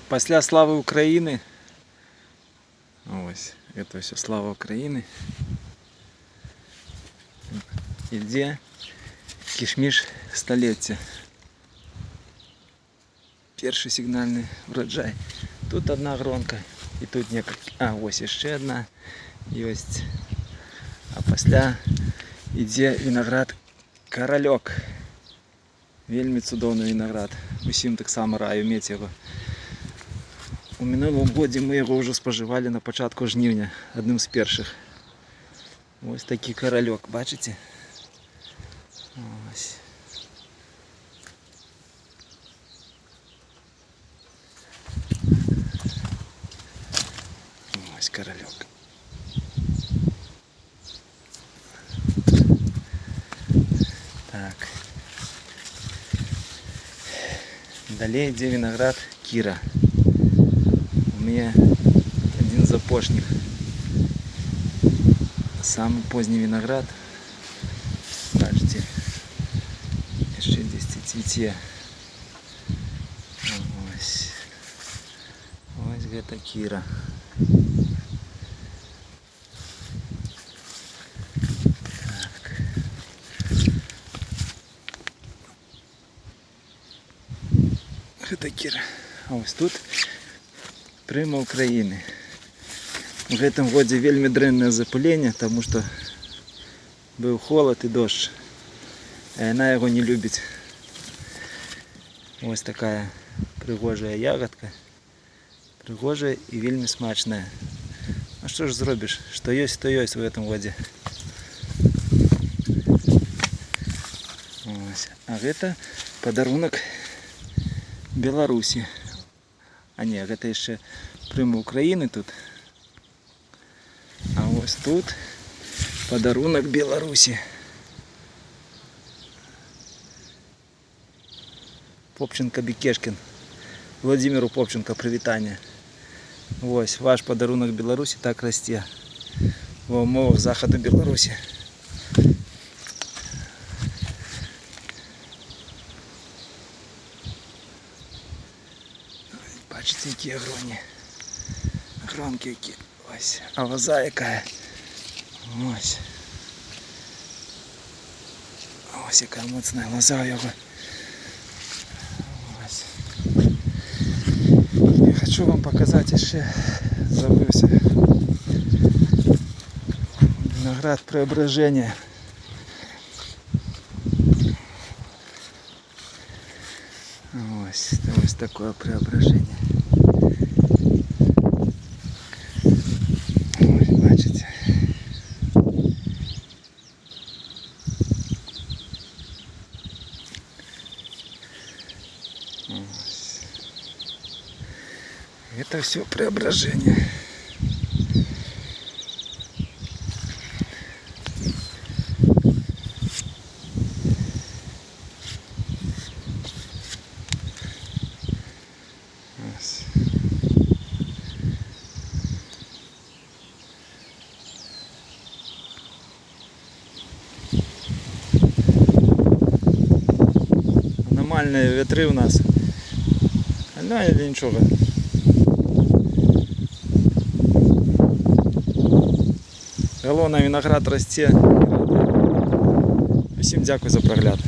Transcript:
Після слави України. Ось, це все слава України. Іде кишміш століття. Перший сигнальний врожай. Тут одна гронка і тут некілька. Ось ще одна. І ось. А після йде виноград Корольок. Вельми цудовний виноград. Усім так само раю мати його. У минулому році ми його вже споживали на початку жнивня, одним з перших. Ось такий Корольок, бачите? Ось. Ось Корольок. Так. Далі йде виноград Кіра. У меня один запашник. Самый поздний виноград. Бачите, еще здесь цвіте. Ось. Ось гэта Кіра. Так. Гэта Кіра. А ось тут Прыма України. В гэтым годзе вельмі дрэннае запыленне, тому што быў холод і дождж. А яна яго не любіць. Ось такая прыгожая ягодка. Прыгожая і вельмі смачная. А што ж зробіш? Што ёсць, то ёсць в гэтым годзе. Ось. А гэта падарунак Беларусі. А не, гэта яшчэ Прыма України тут. А ось тут падарунак Беларусі. Попченко Бекешкин. Владимиру Попченко прывітанне. Ось ваш падарунак Беларусі так расце ва ўмовах захаду Беларусі. Бачите, якія гроні. Гронки які. Ось. А лоза яка. Ось. Ось яка моцна лоза його. Ось. Я хочу вам показати ще, забився, виноград Преображення. Ось такое Преображення. Ось, бачите. Ось. Это все Преображение. Нормальные ветры у нас. Ну, или нічого. Головне, виноград росте. Всім дякую за прогляд.